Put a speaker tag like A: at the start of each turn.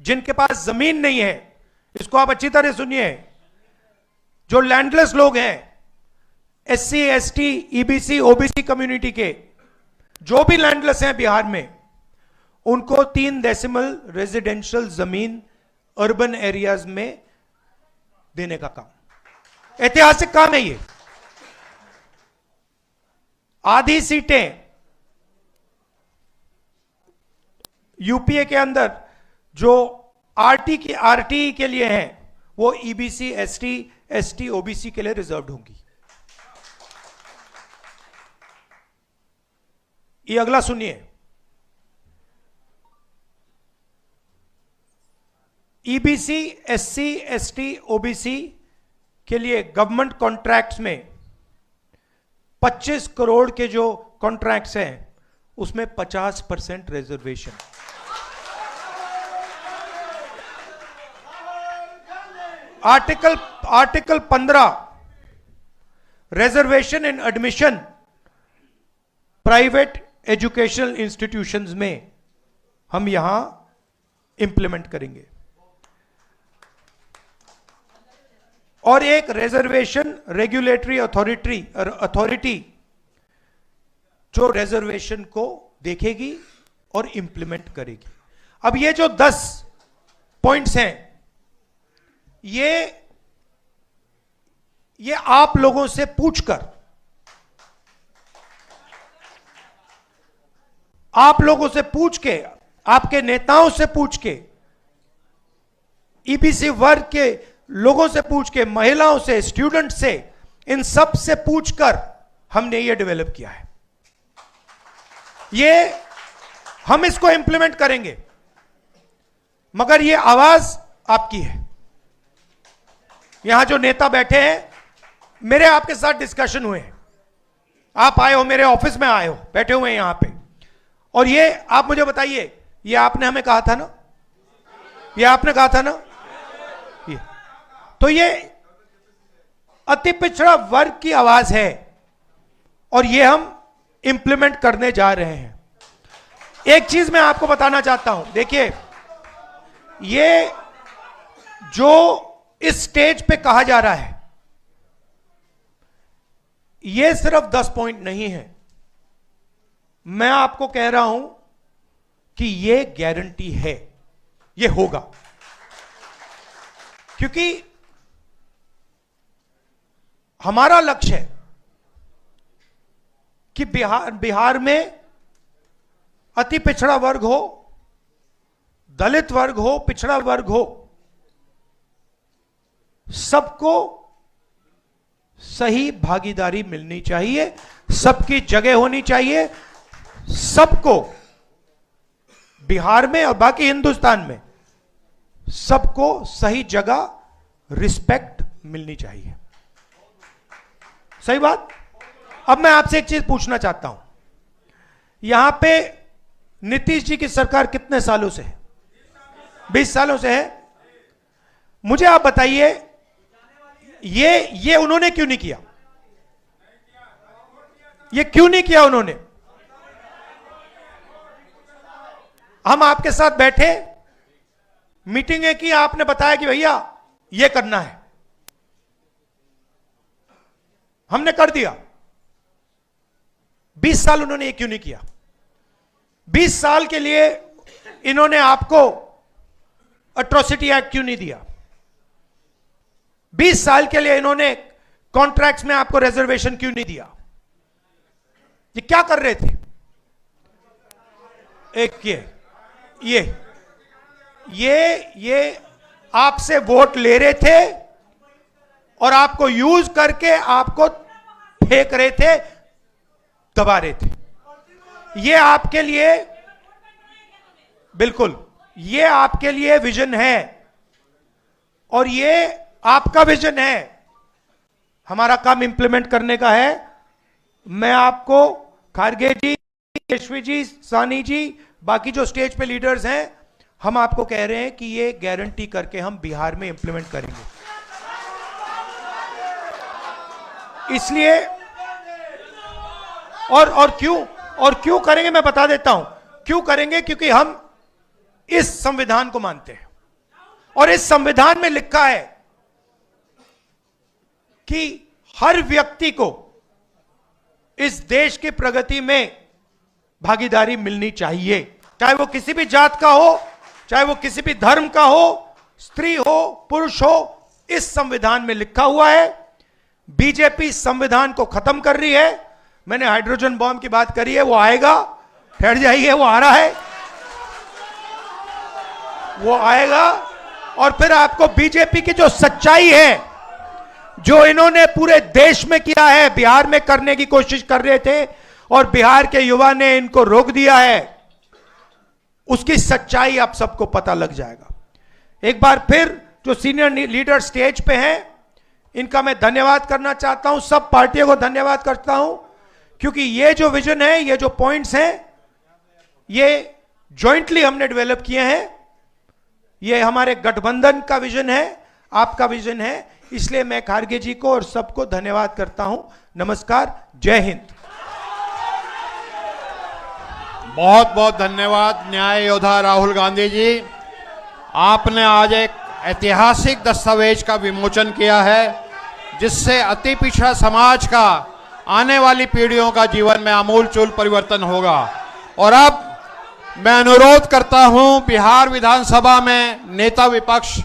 A: जिनके पास जमीन नहीं है, इसको आप अच्छी तरह सुनिए, जो लैंडलेस लोग हैं, SC, ST, EBC, OBC community के जो भी लैंडलेस हैं बिहार में, उनको 3 डेसिमल रेजिडेंशियल जमीन अर्बन एरियाज में देने का काम, ऐतिहासिक काम है ये। आधी सीटें यूपीए के अंदर जो आरटी के लिए हैं, वो ईबीसी, एसटी, एसटी, ओबीसी के लिए रिजर्व्ड होंगी। ये अगला सुनिए, ईबीसी, एससी, एसटी, ओबीसी के लिए गवर्नमेंट कॉन्ट्रैक्ट्स में 25 करोड़ के जो कॉन्ट्रैक्ट्स हैं उसमें 50% रिजर्वेशन। आर्टिकल 15 रिजर्वेशन इन एडमिशन प्राइवेट एजुकेशनल इंस्टीट्यूशंस में हम यहां इंप्लीमेंट करेंगे। और एक रिजर्वेशन रेगुलेटरी अथॉरिटी जो रिजर्वेशन को देखेगी और इंप्लीमेंट करेगी। अब ये जो 10 पॉइंट्स हैं, ये आप लोगों से पूछकर, आप लोगों से पूछ के, आपके नेताओं से पूछ के, ईबीसी वर्ग के लोगों से पूछ के, महिलाओं से, स्टूडेंट से, इन सब से पूछकर हमने ये डेवलप किया है। ये हम इसको इंप्लीमेंट करेंगे, मगर ये आवाज आपकी है। यहां जो नेता बैठे हैं, मेरे आपके साथ डिस्कशन हुए हैं, आप आए हो, मेरे ऑफिस में आए हो, बैठे हुए हैं यहां पे, और ये आप मुझे बताइए, ये आपने हमें कहा था ना, ये आपने कहा था ना, ये तो ये अति पिछड़ा वर्ग की आवाज है और ये हम इंप्लीमेंट करने जा रहे हैं। एक चीज मैं आपको बताना चाहता हूं, देखिए, ये जो इस स्टेज पे कहा जा रहा है, ये सिर्फ 10 पॉइंट नहीं है। मैं आपको कह रहा हूं कि ये गारंटी है, ये होगा, क्योंकि हमारा लक्ष्य है कि बिहार में अति पिछड़ा वर्ग हो, दलित वर्ग हो, पिछड़ा वर्ग हो, सबको सही भागीदारी मिलनी चाहिए, सबकी जगह होनी चाहिए, सबको बिहार में और बाकी हिंदुस्तान में सबको सही जगह रिस्पेक्ट मिलनी चाहिए। सही बात। अब मैं आपसे एक चीज पूछना चाहता हूं, यहां पे नीतीश जी की सरकार कितने सालों से है? 20 सालों से है। मुझे आप बताइए, ये उन्होंने क्यों नहीं किया? ये क्यों नहीं किया उन्होंने? हम आपके साथ बैठे, मीटिंगें की, आपने बताया कि भैया ये करना है, हमने कर दिया। 20 साल उन्होंने ये क्यों नहीं किया? 20 साल के लिए इन्होंने आपको एट्रोसिटी एक्ट क्यों नहीं दिया? 20 साल के लिए इन्होंने कॉन्ट्रैक्ट्स में आपको रिजर्वेशन क्यों नहीं दिया? ये क्या कर रहे थे? एक ये आपसे वोट ले रहे थे और आपको यूज करके आपको फेंक रहे थे, दबा रहे थे। ये आपके लिए, बिल्कुल, ये आपके लिए विजन है और ये आपका विजन है। हमारा काम इंप्लीमेंट करने का है। मैं आपको, खारगे जी, यशवी जी, सानी जी, बाकी जो स्टेज पे लीडर्स हैं, हम आपको कह रहे हैं कि ये गारंटी करके हम बिहार में इंप्लीमेंट करेंगे। इसलिए और क्यों करेंगे, मैं बता देता हूं क्यों करेंगे। क्योंकि हम इस संविधान को मानते हैं। और इस संविधान में लिखा है कि हर व्यक्ति को इस देश की प्रगति में भागीदारी मिलनी चाहिए, चाहे वो किसी भी जात का हो, चाहे वो किसी भी धर्म का हो, स्त्री हो पुरुष हो, इस संविधान में लिखा हुआ है। बीजेपी संविधान को खत्म कर रही है। मैंने हाइड्रोजन बॉम्ब की बात करी है, वो आएगा, ठहर जाइए, वो आ रहा है, वो आएगा। और फिर आपको बीजेपी की जो सच्चाई है, जो इन्होंने पूरे देश में किया है, बिहार में करने की कोशिश कर रहे थे और बिहार के युवा ने इनको रोक दिया है, उसकी सच्चाई आप सबको पता लग जाएगा। एक बार फिर जो सीनियर लीडर स्टेज पे हैं, इनका मैं धन्यवाद करना चाहता हूं, सब पार्टियों को धन्यवाद करता हूं, क्योंकि ये जो विजन है, ये जो पॉइंट्स हैं, ये जॉइंटली हमने डेवलप किए हैं। ये हमारे गठबंधन का विजन है, आपका विजन है, इसलिए मैं खारगे जी को और सबको धन्यवाद करता हूं। नमस्कार, जय हिंद।
B: बहुत बहुत धन्यवाद न्याय योद्धा राहुल गांधी जी। आपने आज एक ऐतिहासिक दस्तावेज का विमोचन किया है, जिससे अति पिछड़ा समाज का आने वाली पीढ़ियों का जीवन में आमूलचूल परिवर्तन होगा। और अब मैं अनुरोध करता हूं बिहार विधानसभा में नेता विपक्ष